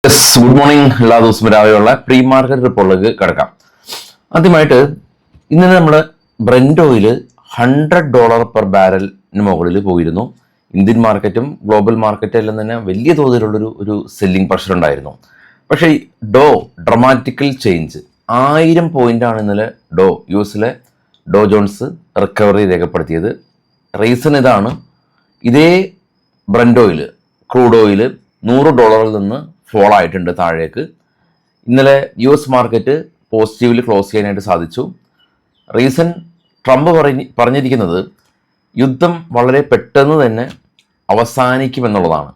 Good morning. എല്ലാ ദിവസവും രാവിലെയുള്ള പ്രീ മാർക്കറ്റ് റിപ്പോർട്ടിലേക്ക് കിടക്കാം. ആദ്യമായിട്ട് ഇന്നലെ നമ്മൾ ബ്രന്റ് ഓയിൽ $100 പെർ ബാരലിന് മുകളിൽ പോയിരുന്നു. ഇന്ത്യൻ മാർക്കറ്റും ഗ്ലോബൽ മാർക്കറ്റും എല്ലാം തന്നെ വലിയ തോതിലുള്ളൊരു സെല്ലിംഗ് പ്രഷർ ഉണ്ടായിരുന്നു. പക്ഷേ ഡ്രമാറ്റിക്കൽ ചേഞ്ച് 1000 പോയിന്റാണ് ഇന്നലെ യു എസിലെ ഡോ ജോൺസ് റിക്കവറി രേഖപ്പെടുത്തിയത്. റീസൺ ഇതാണ്, ഇതേ ബ്രന്റ് ഓയിൽ ക്രൂഡ് ഓയിൽ $100 നിന്ന് ഫോൾ ആയിട്ടുണ്ട് താഴേക്ക്. ഇന്നലെ യു എസ് മാർക്കറ്റ് പോസിറ്റീവിൽ ക്ലോസ് ചെയ്യാനായിട്ട് സാധിച്ചു. റീസൺ ട്രംപ് പറഞ്ഞിരിക്കുന്നത് യുദ്ധം വളരെ പെട്ടെന്ന് തന്നെ അവസാനിക്കുമെന്നുള്ളതാണ്.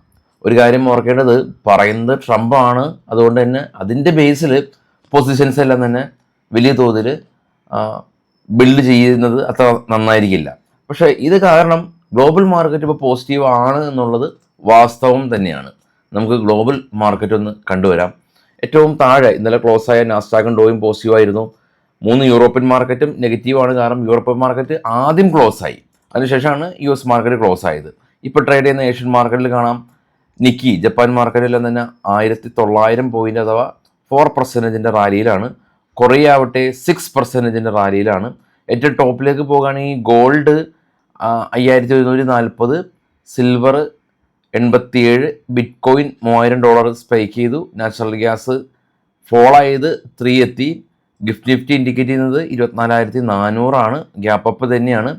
ഒരു കാര്യം ഓർക്കേണ്ടത്, പറയുന്നത് ട്രംപ് ആണ്. അതുകൊണ്ട് തന്നെ അതിൻ്റെ ബേസിൽ പൊസിഷൻസ് എല്ലാം തന്നെ വലിയ തോതിൽ ബിൽഡ് ചെയ്യുന്നത് അത്ര നന്നായിരിക്കില്ല. പക്ഷേ ഇത് കാരണം ഗ്ലോബൽ മാർക്കറ്റ് ഇപ്പോൾ പോസിറ്റീവ് ആണ് എന്നുള്ളത് വാസ്തവം തന്നെയാണ്. നമുക്ക് ഗ്ലോബൽ മാർക്കറ്റ് ഒന്ന് കണ്ടുവരാം. ഏറ്റവും താഴെ ഇന്നലെ ക്ലോസ് ആയ നാസ്ഡാക്കും ഡോയും പോസിറ്റീവായിരുന്നു. 3 യൂറോപ്യൻ മാർക്കറ്റും നെഗറ്റീവാണ്. കാരണം യൂറോപ്യൻ മാർക്കറ്റ് ആദ്യം ക്ലോസ് ആയി, അതിനുശേഷമാണ് യു എസ് മാർക്കറ്റ് ക്ലോസ് ആയത്. ഇപ്പോൾ ട്രേഡ് ചെയ്യുന്ന ഏഷ്യൻ മാർക്കറ്റിൽ കാണാം, നിക്കി ജപ്പാൻ മാർക്കറ്റിലെല്ലാം തന്നെ 1900 പോയിന്റ് അഥവാ 4% റാലിയിലാണ്. കൊറിയ ആവട്ടെ 6% റാലിയിലാണ്. ഏറ്റവും ടോപ്പിലേക്ക് പോകുകയാണെങ്കിൽ gold 5140, silver 87, bit coin $3000 spike ചെയ്തു. നാച്ചുറൽ ഗ്യാസ് ഫോൾ ആയത് 3 എത്തി. നിഫ്റ്റി ഇൻഡിക്കേറ്റ് ചെയ്യുന്നത് 24,400 ഗ്യാപ്പ് അപ്പ് തന്നെയാണ്.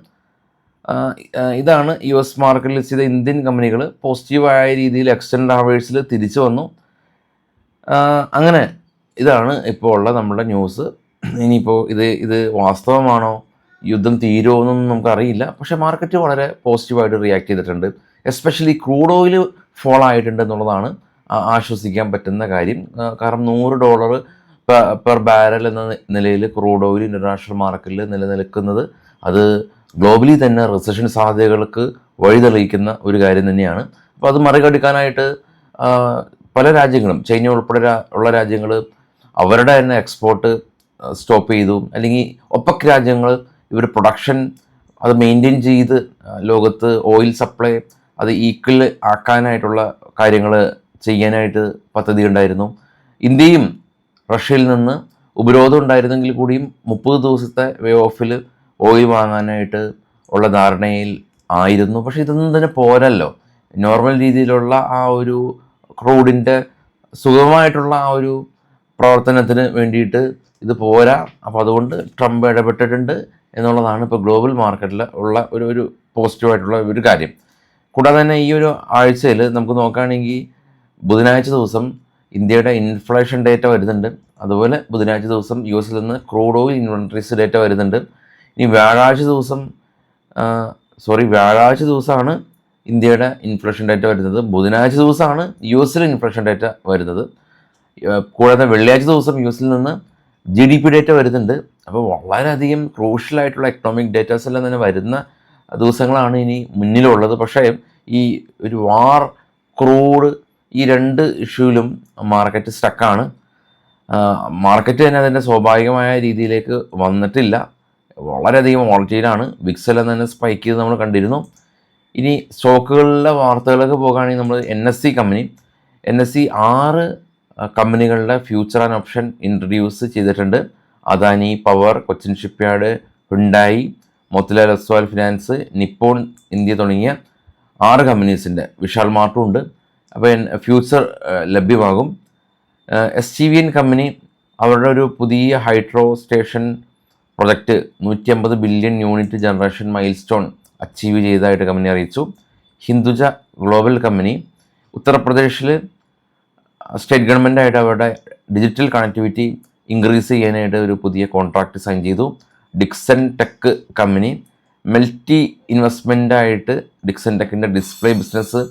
ഇതാണ് യു എസ് മാർക്കറ്റിൽ ചെയ്ത ഇന്ത്യൻ കമ്പനികൾ പോസിറ്റീവായ രീതിയിൽ എക്സ്റ്റൻഡ് അവേഴ്സിൽ തിരിച്ചു വന്നു. അങ്ങനെ ഇതാണ് ഇപ്പോൾ ഉള്ള നമ്മുടെ ന്യൂസ്. ഇനിയിപ്പോൾ ഇത് വാസ്തവമാണോ, യുദ്ധം തീരുമോ എന്നൊന്നും നമുക്കറിയില്ല. പക്ഷേ മാർക്കറ്റ് വളരെ പോസിറ്റീവായിട്ട് റിയാക്ട് ചെയ്തിട്ടുണ്ട്. എസ്പെഷ്യലി ക്രൂഡ് ഓയിൽ ഫോൾ ആയിട്ടുണ്ട് എന്നുള്ളതാണ് ആശ്വസിക്കാൻ പറ്റുന്ന കാര്യം. കാരണം $100 പെർ ബാരൽ എന്ന നിലയിൽ ക്രൂഡ് ഓയിൽ ഇൻ്റർനാഷണൽ മാർക്കറ്റിൽ നിലനിൽക്കുന്നത് അത് ഗ്ലോബലി തന്നെ റിസഷൻ സാധ്യതകൾക്ക് വഴിതെളിയിക്കുന്ന ഒരു കാര്യം തന്നെയാണ്. അപ്പോൾ അത് മറികടക്കാനായിട്ട് പല രാജ്യങ്ങളും, ചൈന ഉൾപ്പെടെ ഉള്ള രാജ്യങ്ങൾ അവരുടെ തന്നെ എക്സ്പോർട്ട് സ്റ്റോപ്പ് ചെയ്തു. അല്ലെങ്കിൽ ഒപെക് രാജ്യങ്ങൾ ഇവർ പ്രൊഡക്ഷൻ അത് മെയിൻറ്റെയിൻ ചെയ്ത് ലോകത്ത് ഓയിൽ സപ്ലൈ അത് ഈക്വൽ ആക്കാനായിട്ടുള്ള കാര്യങ്ങൾ ചെയ്യാനായിട്ട് പദ്ധതി ഉണ്ടായിരുന്നു. ഇന്ത്യയും റഷ്യയിൽ നിന്ന് ഉപരോധം ഉണ്ടായിരുന്നെങ്കിൽ കൂടിയും 30 ദിവസത്തെ വേ ഓഫിൽ ഓയിൽ വാങ്ങാനായിട്ട് ഉള്ള ധാരണയിൽ ആയിരുന്നു. പക്ഷേ ഇതൊന്നും തന്നെ പോരല്ലോ. നോർമൽ രീതിയിലുള്ള ആ ഒരു ക്രൂഡിൻ്റെ സുഗമമായിട്ടുള്ള ആ ഒരു പ്രവർത്തനത്തിന് വേണ്ടിയിട്ട് ഇത് പോരാ. അപ്പോൾ അതുകൊണ്ട് ട്രംപ് ഇടപെട്ടിട്ടുണ്ട് എന്നുള്ളതാണ് ഇപ്പോൾ ഗ്ലോബൽ മാർക്കറ്റിൽ ഉള്ള ഒരു പോസിറ്റീവായിട്ടുള്ള ഒരു കാര്യം. കൂടാതെ തന്നെ ഈ ഒരു ആഴ്ചയിൽ നമുക്ക് നോക്കുകയാണെങ്കിൽ ബുധനാഴ്ച ദിവസം ഇന്ത്യയുടെ ഇൻഫ്ലേഷൻ ഡേറ്റ വരുന്നുണ്ട്. അതുപോലെ ബുധനാഴ്ച ദിവസം യു എസിൽ നിന്ന് ക്രൂഡ് ഓയിൽ ഇൻവെൻട്രീസ് ഡേറ്റ വരുന്നുണ്ട്. ഇനി വ്യാഴാഴ്ച ദിവസമാണ് ഇന്ത്യയുടെ ഇൻഫ്ലേഷൻ ഡേറ്റ വരുന്നത്. ബുധനാഴ്ച ദിവസമാണ് യു എസിൽ ഇൻഫ്ലേഷൻ ഡേറ്റ വരുന്നത്. കൂടാതെ വെള്ളിയാഴ്ച ദിവസം യു എസിൽ നിന്ന് GDP ഡേറ്റ വരുന്നുണ്ട്. അപ്പോൾ വളരെയധികം ക്രൂഷ്യലായിട്ടുള്ള എക്കണോമിക് ഡേറ്റാസ് എല്ലാം തന്നെ വരുന്ന ദിവസങ്ങളാണ് ഇനി മുന്നിലുള്ളത്. പക്ഷേ ഈ ഒരു വാർ, ക്രൂഡ്, ഈ 2 ഇഷ്യൂവിലും മാർക്കറ്റ് സ്റ്റക്കാണ്. മാർക്കറ്റ് തന്നെ അതിൻ്റെ സ്വാഭാവികമായ രീതിയിലേക്ക് വന്നിട്ടില്ല. വളരെയധികം വോളറ്റൈലാണ്. വിക്സ് എല്ലാം തന്നെ സ്പൈക്ക് ചെയ്ത് നമ്മൾ കണ്ടിരുന്നു. ഇനി സ്റ്റോക്കുകളിലെ വാർത്തകളൊക്കെ പോകുകയാണെങ്കിൽ നമ്മൾ NSE 6 കമ്പനികളുടെ ഫ്യൂച്ചർ ആൻഡ് ഓപ്ഷൻ ഇൻട്രൊഡ്യൂസ് ചെയ്തിട്ടുണ്ട്. Adani power, Cochin shipyard, Hyundai, Motilal Oswal finance, Nippon India തുടങ്ങിയ 6 കമ്പനീസിൻ്റെ, വിശാൽ മാർട്ടും ഉണ്ട്. അപ്പോൾ ഫ്യൂച്ചർ ലഭ്യമാകും. SGVN കമ്പനി അവരുടെ ഒരു പുതിയ hydro station project 150 billion unit generation milestone achieve ചെയ്തതായിട്ട് കമ്പനി അറിയിച്ചു. ഹിന്ദുജ ഗ്ലോബൽ കമ്പനി ഉത്തർപ്രദേശിൽ സ്റ്റേറ്റ് ഗവൺമെൻറ്റായിട്ട് അവരുടെ ഡിജിറ്റൽ കണക്ടിവിറ്റി ഇൻക്രീസ് ചെയ്യാനായിട്ട് ഒരു പുതിയ കോൺട്രാക്റ്റ് സൈൻ ചെയ്തു. ഡിക്സൺ ടെക് കമ്പനി മെൽറ്റി ഇൻവെസ്റ്റ്മെൻറ്റായിട്ട് ഡിക്സൺ ടെക്കിൻ്റെ ഡിസ്പ്ലേ ബിസിനസ്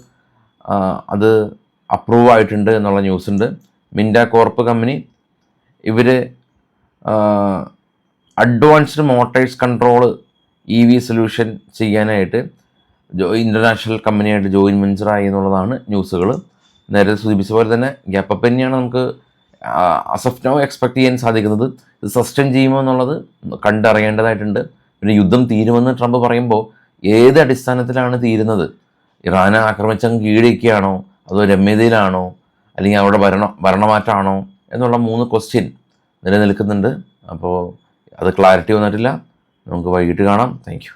അത് അപ്രൂവ് ആയിട്ടുണ്ട് എന്നുള്ള ന്യൂസ് ഉണ്ട്. മിൻഡ കോർപ്പ് കമ്പനി ഇവർ advanced motors control EV solution ചെയ്യാനായിട്ട് ഇൻ്റർനാഷണൽ കമ്പനിയായിട്ട് ജോയിൻറ്റ് വെഞ്ചറായി എന്നുള്ളതാണ് ന്യൂസുകൾ. നേരത്തെ സൂചിപ്പിച്ച പോലെ തന്നെ ഗ്യാപ്പ് അപ്പ് തന്നെയാണ് നമുക്ക് അസഫ് നൗ എക്സ്പെക്ട് ചെയ്യാൻ സാധിക്കുന്നത്. ഇത് സസ്റ്റെയിൻ ചെയ്യുമോ എന്നുള്ളത് കണ്ടറിയേണ്ടതായിട്ടുണ്ട്. പിന്നെ യുദ്ധം തീരുമെന്ന് ട്രംപ് പറയുമ്പോൾ ഏത് അടിസ്ഥാനത്തിലാണ് തീരുന്നത്? ഇറാനെ ആക്രമിച്ചങ്ങ് കീഴടക്കുകയാണോ, അതോ രമ്യതയിലാണോ, അല്ലെങ്കിൽ അവിടെ ഭരണമാറ്റമാണോ എന്നുള്ള 3 ക്വസ്റ്റ്യൻ നിലനിൽക്കുന്നുണ്ട്. അപ്പോൾ അത് ക്ലാരിറ്റി വന്നിട്ടില്ല. നമുക്ക് വൈകിട്ട് കാണാം. Thank you.